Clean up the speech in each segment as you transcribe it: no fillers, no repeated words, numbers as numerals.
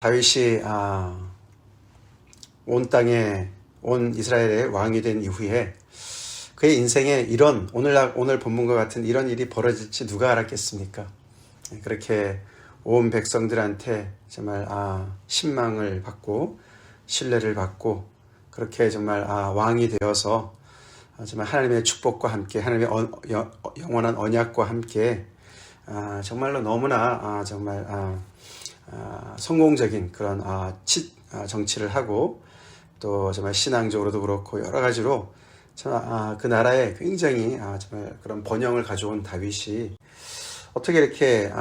다윗이 온 땅에 온 이스라엘의 왕이 된 이후에 그의 인생에 이런 오늘 본문과 같은 이런 일이 벌어질지 누가 알았겠습니까? 그렇게 온 백성들한테 정말 신망을 받고 신뢰를 받고 그렇게 정말 왕이 되어서 정말 하나님의 축복과 함께 하나님의 영원한 언약과 함께 정말로 너무나 정말 성공적인 그런 정치를 하고 또 정말 신앙적으로도 그렇고 여러 가지로 그 나라에 굉장히 정말 그런 번영을 가져온 다윗이 어떻게 이렇게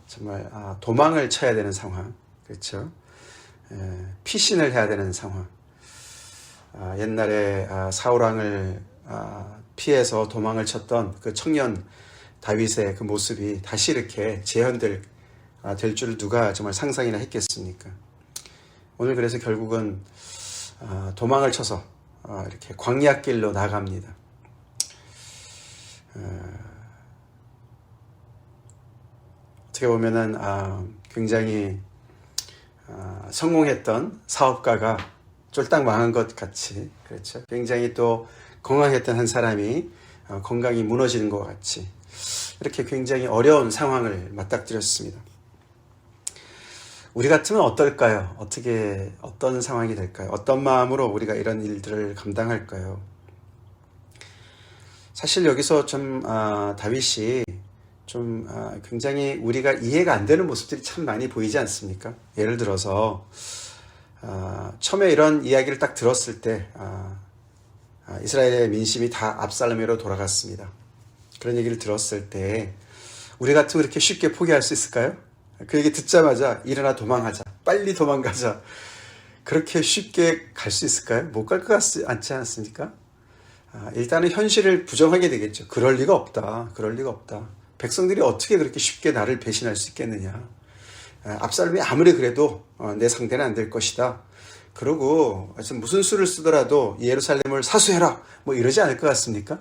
정말 도망을 쳐야 되는 상황, 그렇죠? 피신을 해야 되는 상황. 옛날에 사울 왕을 피해서 도망을 쳤던 그 청년 다윗의 그 모습이 다시 이렇게 재현될 줄 누가 정말 상상이나 했겠습니까? 오늘 그래서 결국은 도망을 쳐서 이렇게 광야길로 나갑니다. 어떻게 보면은 굉장히 성공했던 사업가가 쫄딱 망한 것 같이, 그렇죠? 굉장히 또 건강했던 한 사람이 건강이 무너지는 것 같이 이렇게 굉장히 어려운 상황을 맞닥뜨렸습니다. 우리 같으면 어떨까요? 어떤 상황이 될까요? 어떤 마음으로 우리가 이런 일들을 감당할까요? 사실 여기서 좀 다윗이 좀 굉장히 우리가 이해가 안 되는 모습들이 참 많이 보이지 않습니까? 예를 들어서 처음에 이런 이야기를 딱 들었을 때 이스라엘의 민심이 다 압살롬으로 돌아갔습니다. 그런 얘기를 들었을 때 우리 같으면 이렇게 쉽게 포기할 수 있을까요? 그 얘기 듣자마자 일어나 도망하자, 빨리 도망가자, 그렇게 쉽게 갈 수 있을까요? 못 갈 것 같지 않지 않습니까? 일단은 현실을 부정하게 되겠죠. 그럴 리가 없다. 백성들이 어떻게 그렇게 쉽게 나를 배신할 수 있겠느냐. 압살롬이 아무리 그래도 내 상대는 안 될 것이다. 그러고 무슨 수를 쓰더라도 예루살렘을 사수해라, 뭐 이러지 않을 것 같습니까?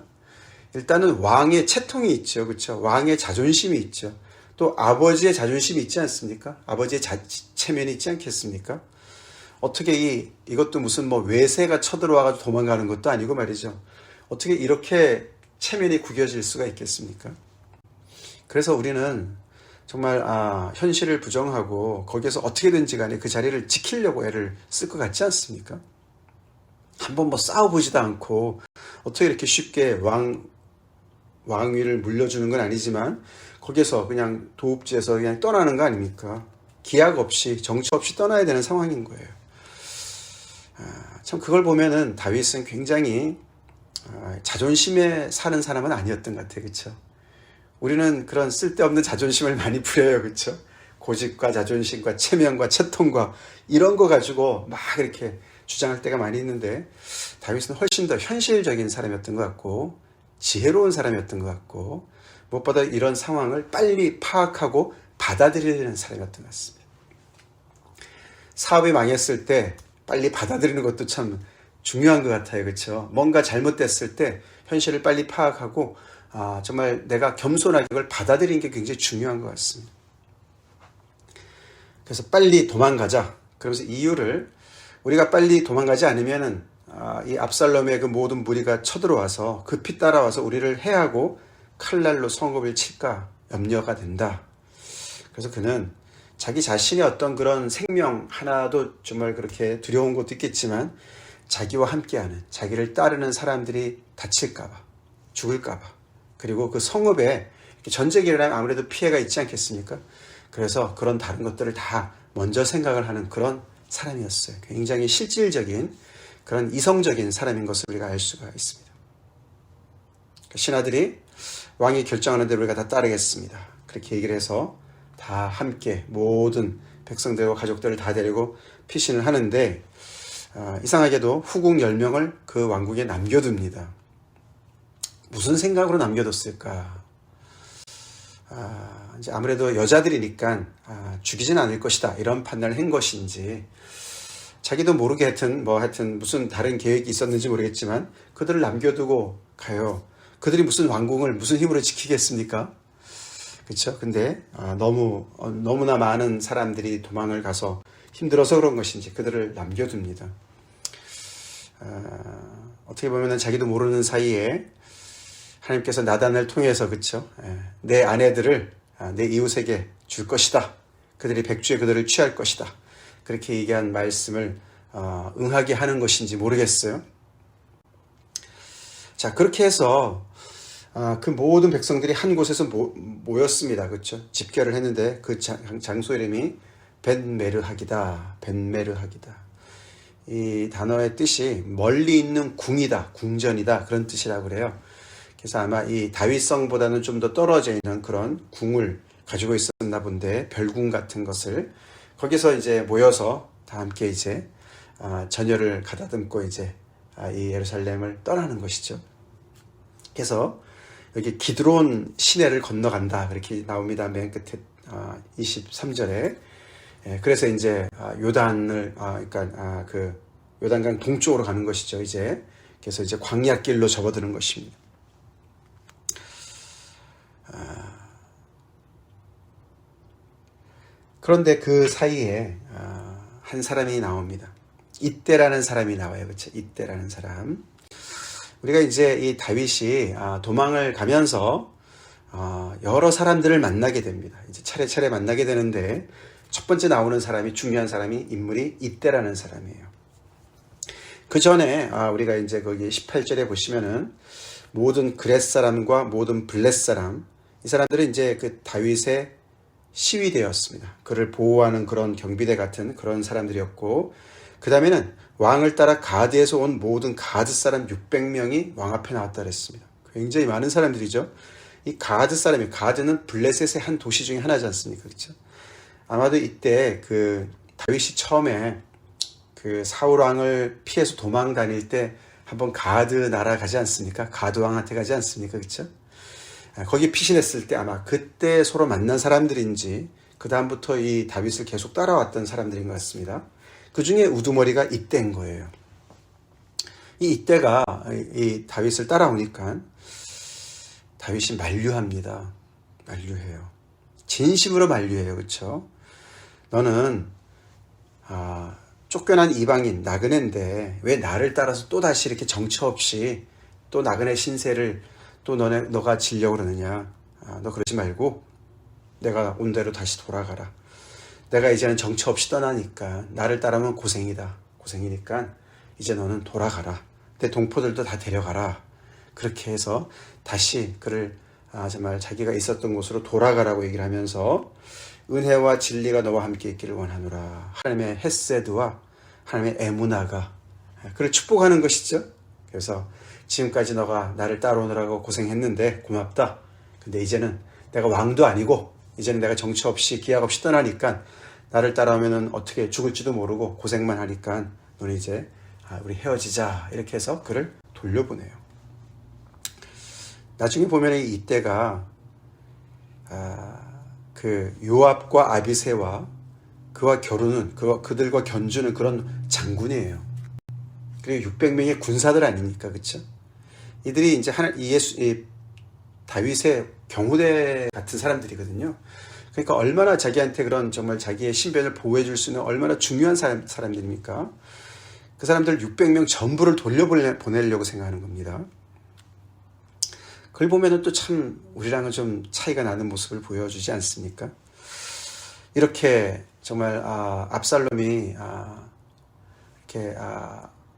일단은 왕의 채통이 있죠. 그렇죠? 왕의 자존심이 있죠. 또 아버지의 자존심이 있지 않습니까? 아버지의 체면이 있지 않겠습니까? 어떻게 이것도 무슨 외세가 쳐들어와가지고 도망가는 것도 아니고 말이죠. 어떻게 이렇게 체면이 구겨질 수가 있겠습니까? 그래서 우리는 정말 현실을 부정하고 거기에서 어떻게든지 간에 그 자리를 지키려고 애를 쓸 것 같지 않습니까? 한번 싸워보지도 않고 어떻게 이렇게 쉽게 왕위를 물려주는 건 아니지만 거기에서 그냥 도읍지에서 그냥 떠나는 거 아닙니까? 기약 없이 정처 없이 떠나야 되는 상황인 거예요. 참 그걸 보면은 다윗은 굉장히 자존심에 사는 사람은 아니었던 것 같아요. 그렇죠? 우리는 그런 쓸데없는 자존심을 많이 부려요. 그렇죠? 고집과 자존심과 체면과 채통과 이런 거 가지고 막 이렇게 주장할 때가 많이 있는데 다윗은 훨씬 더 현실적인 사람이었던 것 같고 지혜로운 사람이었던 것 같고 무엇보다 이런 상황을 빨리 파악하고 받아들이는 사람이었던 것 같습니다. 사업이 망했을 때 빨리 받아들이는 것도 참 중요한 것 같아요. 그렇죠? 뭔가 잘못됐을 때 현실을 빨리 파악하고 정말 내가 겸손하게 그걸 받아들이는 게 굉장히 중요한 것 같습니다. 그래서 빨리 도망가자. 그러면서 이유를 우리가 빨리 도망가지 않으면은 이 압살롬의 그 모든 무리가 쳐들어와서 급히 따라와서 우리를 해하고 칼날로 성읍을 칠까 염려가 된다. 그래서 그는 자기 자신의 어떤 그런 생명 하나도 정말 그렇게 두려운 것도 있겠지만 자기와 함께하는 자기를 따르는 사람들이 다칠까봐 죽을까봐 그리고 그 성읍에 전쟁이 일어나면 아무래도 피해가 있지 않겠습니까? 그래서 그런 다른 것들을 다 먼저 생각을 하는 그런 사람이었어요. 굉장히 실질적인 그런 이성적인 사람인 것을 우리가 알 수가 있습니다. 신하들이 왕이 결정하는 대로 우리가 다 따르겠습니다. 그렇게 얘기를 해서 다 함께 모든 백성들과 가족들을 다 데리고 피신을 하는데 이상하게도 후궁 10명을 그 왕국에 남겨둡니다. 무슨 생각으로 남겨뒀을까? 이제 아무래도 여자들이니까 죽이진 않을 것이다 이런 판단을 한 것인지 자기도 모르게 하여튼 무슨 다른 계획이 있었는지 모르겠지만 그들을 남겨두고 가요. 그들이 무슨 왕궁을 무슨 힘으로 지키겠습니까? 그렇죠? 근데 너무나 많은 사람들이 도망을 가서 힘들어서 그런 것인지 그들을 남겨둡니다. 어떻게 보면 자기도 모르는 사이에 하나님께서 나단을 통해서 그렇죠? 내 아내들을 내 이웃에게 줄 것이다. 그들이 백주에 그들을 취할 것이다. 그렇게 얘기한 말씀을 응하게 하는 것인지 모르겠어요. 자, 그렇게 해서 그 모든 백성들이 한 곳에서 모였습니다. 그렇죠? 집결을 했는데 그 장소 이름이 벳메르하기다. 벳메르하기다. 이 단어의 뜻이 멀리 있는 궁이다, 궁전이다 그런 뜻이라고 그래요. 그래서 아마 이 다윗성보다는 좀 더 떨어져 있는 그런 궁을 가지고 있었나 본데, 별궁 같은 것을 거기서 이제 모여서 다 함께 이제 전열을 가다듬고 이제 이 예루살렘을 떠나는 것이죠. 그래서 여기 기드론 시내를 건너간다 그렇게 나옵니다. 맨 끝에 23절에. 그래서 이제 요단을 그러니까 그 요단강 동쪽으로 가는 것이죠. 이제 그래서 이제 광야길로 접어드는 것입니다. 그런데 그 사이에 한 사람이 나옵니다. 이때라는 사람이 나와요. 그렇죠? 이때라는 사람. 우리가 이제 이 다윗이 도망을 가면서 여러 사람들을 만나게 됩니다. 이제 차례차례 만나게 되는데 첫 번째 나오는 사람이, 중요한 사람이, 인물이 이때라는 사람이에요. 그 전에 우리가 이제 거기 18절에 보시면은 모든 그렛 사람과 모든 블렛 사람, 이 사람들은 이제 그 다윗의 시위대였습니다. 그를 보호하는 그런 경비대 같은 그런 사람들이었고, 그 다음에는 왕을 따라 가드에서 온 모든 가드 사람 600명이 왕 앞에 나왔다 그랬습니다. 굉장히 많은 사람들이죠. 이 가드는 블레셋의 한 도시 중에 하나지 않습니까? 그렇죠? 아마도 이때 그 다윗이 처음에 그 사울 왕을 피해서 도망 다닐 때 한번 가드 나라 가지 않습니까? 가드 왕한테 가지 않습니까? 그렇죠? 거기 피신했을 때 아마 그때 서로 만난 사람들인지 그 다음부터 이 다윗을 계속 따라왔던 사람들인 것 같습니다. 그 중에 우두머리가 이때인 거예요. 이때가 이 다윗을 따라오니까 다윗이 만류합니다. 만류해요. 진심으로 만류해요. 그렇죠? 너는 쫓겨난 이방인 나그네인데 왜 나를 따라서 또 다시 이렇게 정처 없이 또 나그네 신세를 또 너가 지려고 그러느냐. 너 그러지 말고 내가 온 대로 다시 돌아가라. 내가 이제는 정처 없이 떠나니까 나를 따르면 고생이니까 이제 너는 돌아가라. 내 동포들도 다 데려가라. 그렇게 해서 다시 그를 정말 자기가 있었던 곳으로 돌아가라고 얘기를 하면서 은혜와 진리가 너와 함께 있기를 원하노라. 하나님의 헤세드와 하나님의 에무나가 그를 축복하는 것이죠. 그래서 지금까지 너가 나를 따라오느라고 고생했는데 고맙다. 근데 이제는 내가 왕도 아니고 이제는 내가 정처 없이 기약 없이 떠나니까 나를 따라오면은 어떻게 죽을지도 모르고 고생만 하니까 너는 이제 우리 헤어지자. 이렇게 해서 그를 돌려보내요. 나중에 보면 이때가 그 요압과 아비새와 그들과 견주는 그런 장군이에요. 그리고 600명의 군사들 아닙니까? 그렇죠? 이들이 이제 다윗의 경호대 같은 사람들이거든요. 그러니까 얼마나 자기한테 그런 정말 자기의 신변을 보호해 줄 수 있는 얼마나 중요한 사람들입니까? 그 사람들 600명 전부를 돌려보내려고 생각하는 겁니다. 그걸 보면은 또 참 우리랑은 좀 차이가 나는 모습을 보여주지 않습니까? 이렇게 정말 압살롬이 이렇게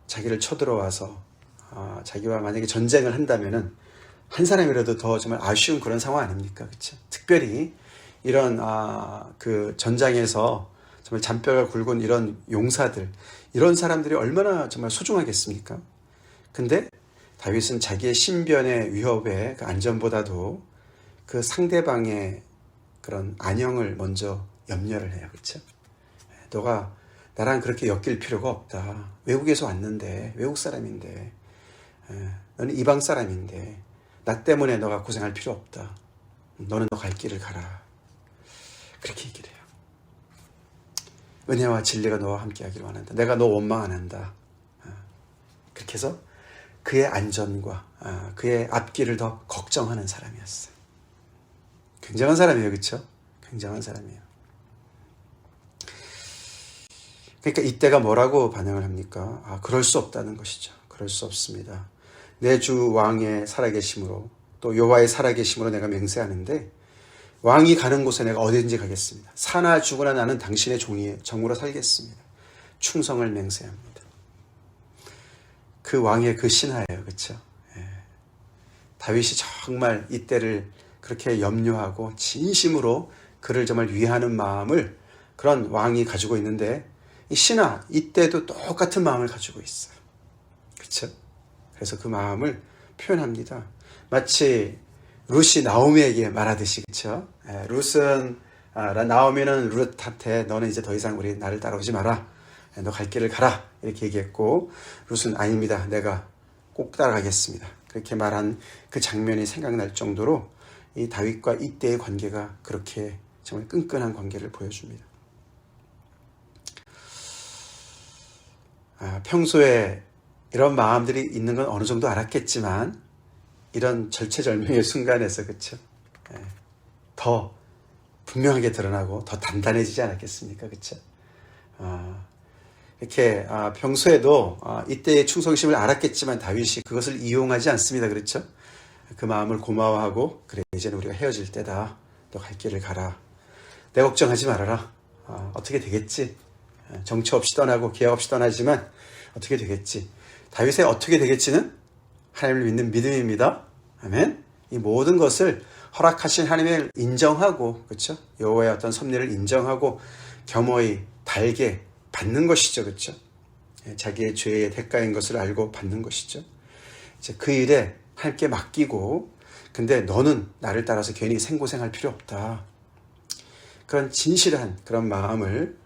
자기를 쳐들어와서 자기와 만약에 전쟁을 한다면은 한 사람이라도 더 정말 아쉬운 그런 상황 아닙니까? 그렇죠? 특별히 이런 그 전장에서 정말 잔뼈가 굵은 이런 용사들, 이런 사람들이 얼마나 정말 소중하겠습니까? 근데 다윗은 자기의 신변의 위협의 그 안전보다도 그 상대방의 그런 안녕을 먼저 염려를 해요. 그렇죠? 너가 나랑 그렇게 엮일 필요가 없다. 외국에서 왔는데, 외국 사람인데, 너는 이방 사람인데 나 때문에 너가 고생할 필요 없다. 너는 너 갈 길을 가라. 그렇게 얘기를 해요. 은혜와 진리가 너와 함께 하기를 원한다. 내가 너 원망 안 한다. 그렇게 해서 그의 안전과 그의 앞길을 더 걱정하는 사람이었어요. 굉장한 사람이에요. 그렇죠? 굉장한 사람이에요. 그러니까 이때가 뭐라고 반응을 합니까? 아, 그럴 수 없다는 것이죠. 그럴 수 없습니다. 내 주 왕의 살아계심으로 또 여호와의 살아계심으로 내가 맹세하는데 왕이 가는 곳에 내가 어디든지 가겠습니다. 사나 죽으나 나는 당신의 정으로 살겠습니다. 충성을 맹세합니다. 그 왕의 그 신하예요. 그렇죠? 예. 다윗이 정말 이때를 그렇게 염려하고 진심으로 그를 정말 위하는 마음을 그런 왕이 가지고 있는데 이 신하 이때도 똑같은 마음을 가지고 있어요. 그렇죠? 그래서 그 마음을 표현합니다. 마치 룻이 나오미에게 말하듯이 그렇죠? 룻은 나오미는 룻한테 너는 이제 더 이상 나를 따라오지 마라. 너 갈 길을 가라. 이렇게 얘기했고 룻은 아닙니다. 내가 꼭 따라가겠습니다. 그렇게 말한 그 장면이 생각날 정도로 이 다윗과 이때의 관계가 그렇게 정말 끈끈한 관계를 보여줍니다. 평소에 이런 마음들이 있는 건 어느 정도 알았겠지만 이런 절체절명의 순간에서 그렇죠? 더 분명하게 드러나고 더 단단해지지 않았겠습니까? 그렇죠? 이렇게 평소에도 이때의 충성심을 알았겠지만 다윗이 그것을 이용하지 않습니다. 그렇죠? 그 마음을 고마워하고 그래 이제는 우리가 헤어질 때다. 너 갈 길을 가라. 내 걱정하지 말아라. 어떻게 되겠지? 정처 없이 떠나고 계약 없이 떠나지만 어떻게 되겠지? 다윗의 어떻게 되겠지는 하나님을 믿는 믿음입니다. 아멘. 이 모든 것을 허락하신 하나님을 인정하고 그렇죠? 여호와의 어떤 섭리를 인정하고 겸허히 달게 받는 것이죠. 그렇죠? 자기의 죄의 대가인 것을 알고 받는 것이죠. 이제 그 일에 함께 맡기고 근데 너는 나를 따라서 괜히 생고생할 필요 없다. 그런 진실한 그런 마음을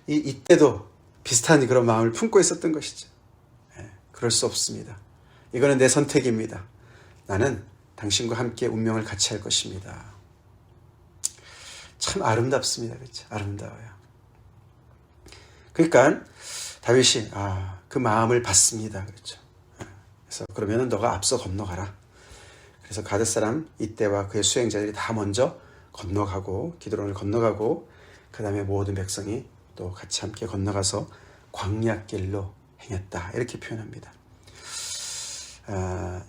이때도 비슷한 그런 마음을 품고 있었던 것이죠. 그럴 수 없습니다. 이거는 내 선택입니다. 나는 당신과 함께 운명을 같이 할 것입니다. 참 아름답습니다. 그렇죠? 아름다워요. 그러니까 다윗이 그 마음을 받습니다. 그렇죠? 그래서 그러면은 너가 앞서 건너가라. 그래서 가드 사람 이때와 그의 수행자들이 다 먼저 건너가고 기드론을 건너가고 그 다음에 모든 백성이 또 같이 함께 건너가서 광야길로 행했다. 이렇게 표현합니다.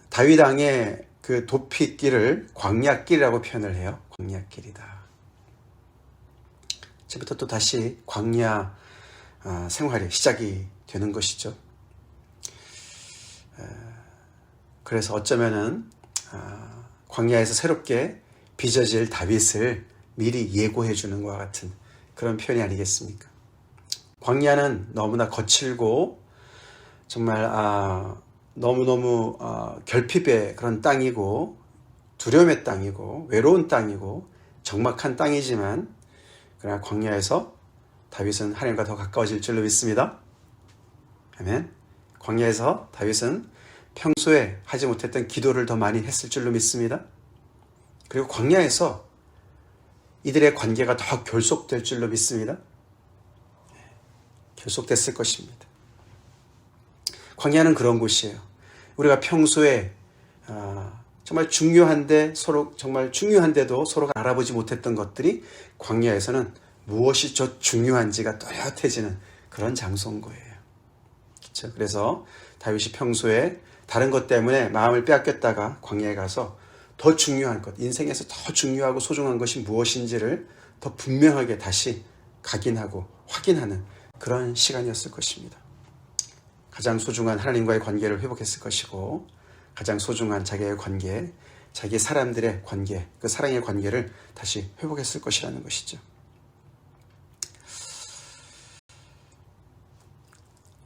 다윗 왕의 그 도피길을 광야길이라고 표현을 해요. 광야길이다. 이제부터 또 다시 광야 생활이 시작이 되는 것이죠. 그래서 어쩌면은 광야에서 새롭게 빚어질 다윗을 미리 예고해 주는 것과 같은 그런 표현이 아니겠습니까? 광야는 너무나 거칠고 정말 너무너무 결핍의 그런 땅이고 두려움의 땅이고 외로운 땅이고 적막한 땅이지만 그러나 광야에서 다윗은 하나님과 더 가까워질 줄로 믿습니다. 아멘. 광야에서 다윗은 평소에 하지 못했던 기도를 더 많이 했을 줄로 믿습니다. 그리고 광야에서 이들의 관계가 더 결속될 줄로 믿습니다. 결속됐을 것입니다. 광야는 그런 곳이에요. 우리가 평소에 정말 중요한데도 서로가 알아보지 못했던 것들이 광야에서는 무엇이 저 중요한지가 또렷해지는 그런 장소인 거예요. 그렇죠? 그래서 다윗이 평소에 다른 것 때문에 마음을 빼앗겼다가 광야에 가서 더 중요한 것, 인생에서 더 중요하고 소중한 것이 무엇인지를 더 분명하게 다시 각인하고 확인하는 그런 시간이었을 것입니다. 가장 소중한 하나님과의 관계를 회복했을 것이고 가장 소중한 자기의 관계, 자기 사람들의 관계, 그 사랑의 관계를 다시 회복했을 것이라는 것이죠.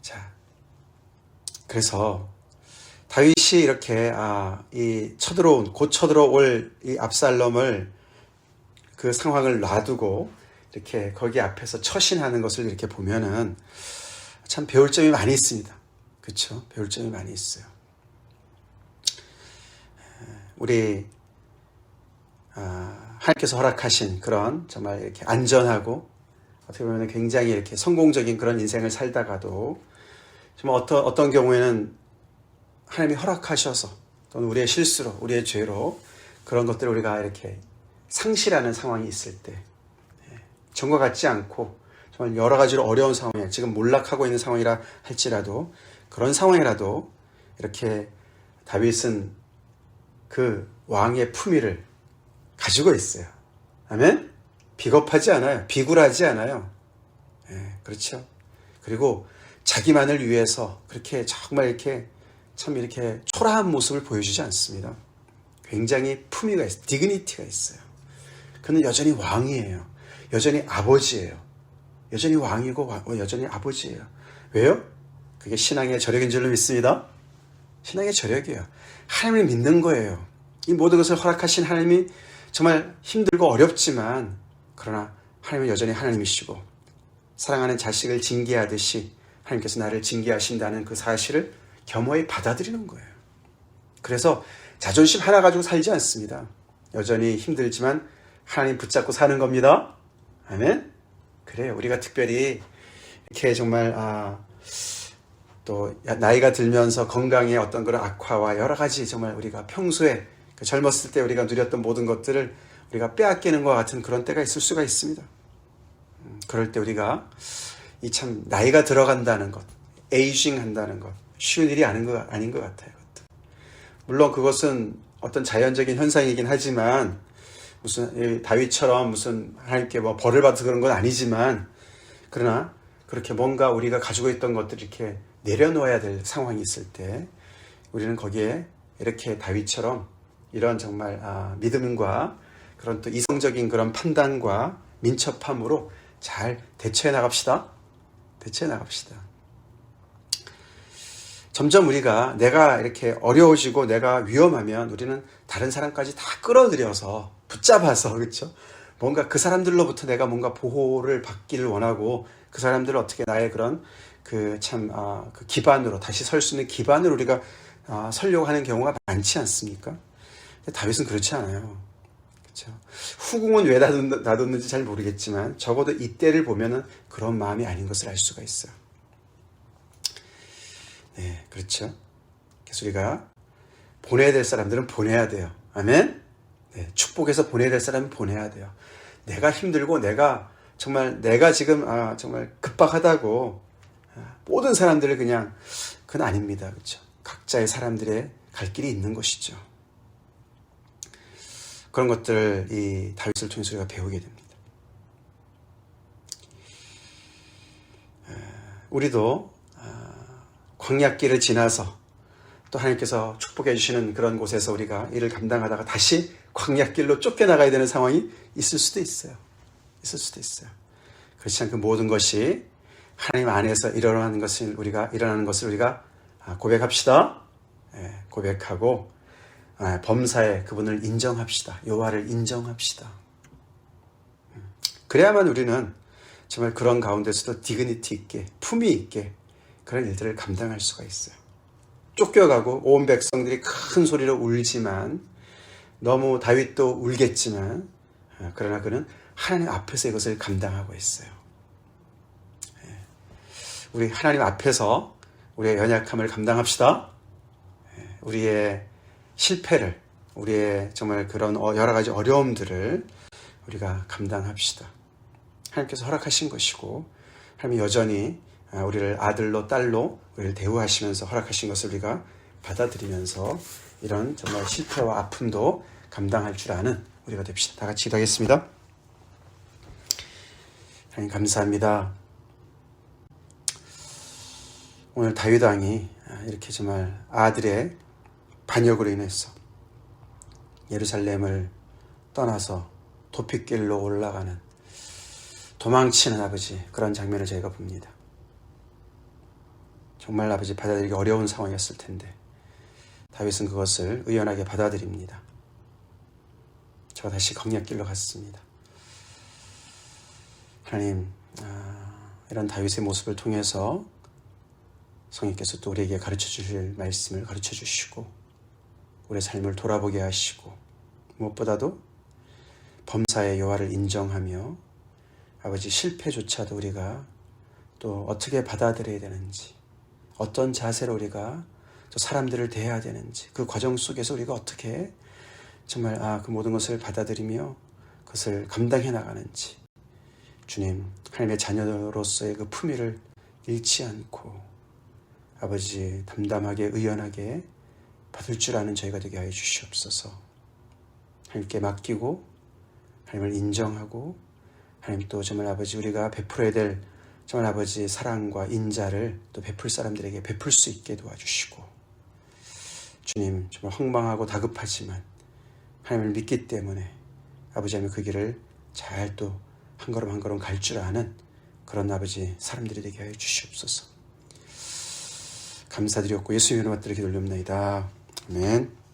자, 그래서 다윗이 이렇게 곧 쳐들어올 이 압살롬을 그 상황을 놔두고 이렇게 거기 앞에서 처신하는 것을 이렇게 보면은 참 배울 점이 많이 있습니다. 그렇죠? 배울 점이 많이 있어요. 우리 하나님께서 허락하신 그런 정말 이렇게 안전하고 어떻게 보면 굉장히 이렇게 성공적인 그런 인생을 살다가도 정말 어떤 경우에는 하나님이 허락하셔서 또는 우리의 실수로 우리의 죄로 그런 것들을 우리가 이렇게 상실하는 상황이 있을 때, 전과 같지 않고 정말 여러 가지로 어려운 상황이야. 지금 몰락하고 있는 상황이라 할지라도, 그런 상황이라도 이렇게 다윗은 그 왕의 품위를 가지고 있어요. 아멘? 비겁하지 않아요. 비굴하지 않아요. 그렇죠. 그리고 자기만을 위해서 그렇게 정말 이렇게 참 이렇게 초라한 모습을 보여주지 않습니다. 굉장히 품위가 있어요. 디그니티가 있어요. 그는 여전히 왕이에요. 여전히 아버지예요. 여전히 왕이고 여전히 아버지예요. 왜요? 그게 신앙의 저력인 줄로 믿습니다. 신앙의 저력이에요. 하나님을 믿는 거예요. 이 모든 것을 허락하신 하나님이 정말 힘들고 어렵지만, 그러나 하나님은 여전히 하나님이시고, 사랑하는 자식을 징계하듯이 하나님께서 나를 징계하신다는 그 사실을 겸허히 받아들이는 거예요. 그래서 자존심 하나 가지고 살지 않습니다. 여전히 힘들지만 하나님 붙잡고 사는 겁니다. 아멘? 그래요. 우리가 특별히 이렇게 정말 또 나이가 들면서 건강에 어떤 그런 악화와 여러 가지 정말 우리가 평소에 젊었을 때 우리가 누렸던 모든 것들을 우리가 빼앗기는 것과 같은 그런 때가 있을 수가 있습니다. 그럴 때 우리가 이 참 나이가 들어간다는 것, 에이징 한다는 것, 쉬운 일이 아닌 것 같아요. 물론 그것은 어떤 자연적인 현상이긴 하지만, 무슨 다윗처럼 무슨 하나님께 뭐 벌을 받아서 그런 건 아니지만, 그러나 그렇게 뭔가 우리가 가지고 있던 것들을 이렇게 내려놓아야 될 상황이 있을 때 우리는 거기에 이렇게 다윗처럼 이런 정말 믿음과 그런 또 이성적인 그런 판단과 민첩함으로 잘 대처해 나갑시다. 점점 우리가 내가 이렇게 어려워지고 내가 위험하면 우리는 다른 사람까지 다 끌어들여서 붙잡아서, 그렇죠? 뭔가 그 사람들로부터 내가 뭔가 보호를 받기를 원하고, 그 사람들을 어떻게 나의 그런 그 기반으로 다시 설 수 있는 기반으로 우리가 서려고 하는 경우가 많지 않습니까? 근데 다윗은 그렇지 않아요. 그렇죠? 후궁은 왜 놔뒀는지 잘 모르겠지만 적어도 이때를 보면은 그런 마음이 아닌 것을 알 수가 있어요. 네, 그렇죠. 그래서 우리가 보내야 될 사람들은 보내야 돼요. 아멘? 네, 축복해서 보내야 될 사람은 보내야 돼요. 내가 힘들고 내가 지금 정말 급박하다고 모든 사람들을 그건 아닙니다. 그렇죠. 각자의 사람들의 갈 길이 있는 것이죠. 그런 것들을 이 다윗을 통해서 우리가 배우게 됩니다. 우리도 광야길을 지나서 또 하나님께서 축복해 주시는 그런 곳에서 우리가 일을 감당하다가 다시 광야길로 쫓겨나가야 되는 상황이 있을 수도 있어요. 그렇지 않고 모든 것이 하나님 안에서 일어나는 것을 우리가 고백합시다. 고백하고 범사에 그분을 인정합시다. 여호와를 인정합시다. 그래야만 우리는 정말 그런 가운데서도 디그니티 있게, 품위 있게 그런 일들을 감당할 수가 있어요. 쫓겨가고 온 백성들이 큰 소리로 울지만, 너무 다윗도 울겠지만, 그러나 그는 하나님 앞에서 이것을 감당하고 있어요. 우리 하나님 앞에서 우리의 연약함을 감당합시다. 우리의 실패를, 우리의 정말 그런 여러 가지 어려움들을 우리가 감당합시다. 하나님께서 허락하신 것이고, 하나님이 여전히 우리를 아들로 딸로 우리를 대우하시면서 허락하신 것을 우리가 받아들이면서 이런 정말 실패와 아픔도 감당할 줄 아는 우리가 됩시다. 다 같이 기도하겠습니다. 하나님 감사합니다. 오늘 다윗 왕이 이렇게 정말 아들의 반역으로 인해서 예루살렘을 떠나서 도피길로 올라가는, 도망치는 아버지, 그런 장면을 저희가 봅니다. 정말 아버지 받아들이기 어려운 상황이었을 텐데 다윗은 그것을 의연하게 받아들입니다. 저가 다시 광야길로 갔습니다. 하나님, 이런 다윗의 모습을 통해서 성령께서 또 우리에게 가르쳐 주실 말씀을 가르쳐 주시고 우리의 삶을 돌아보게 하시고, 무엇보다도 범사의 여호와를 인정하며 아버지 실패조차도 우리가 또 어떻게 받아들여야 되는지, 어떤 자세로 우리가 또 사람들을 대해야 되는지, 그 과정 속에서 우리가 어떻게 정말 그 모든 것을 받아들이며 그것을 감당해 나가는지 주님 하나님의 자녀로서의 그 품위를 잃지 않고 아버지 담담하게 의연하게 받을 줄 아는 저희가 되게 하여 주시옵소서. 하나님께 맡기고 하나님을 인정하고 하나님 또 정말 아버지 우리가 베풀어야 될 정말 아버지 사랑과 인자를 또 베풀 사람들에게 베풀 수 있게 도와주시고 주님 정말 황망하고 다급하지만 하나님을 믿기 때문에 아버지 하나님 그 길을 잘 또 한 걸음 한 걸음 갈 줄 아는 그런 아버지 사람들이 되게 하여 주시옵소서. 감사드렸고 예수님의 이름으로 기도 올립니다. 아멘.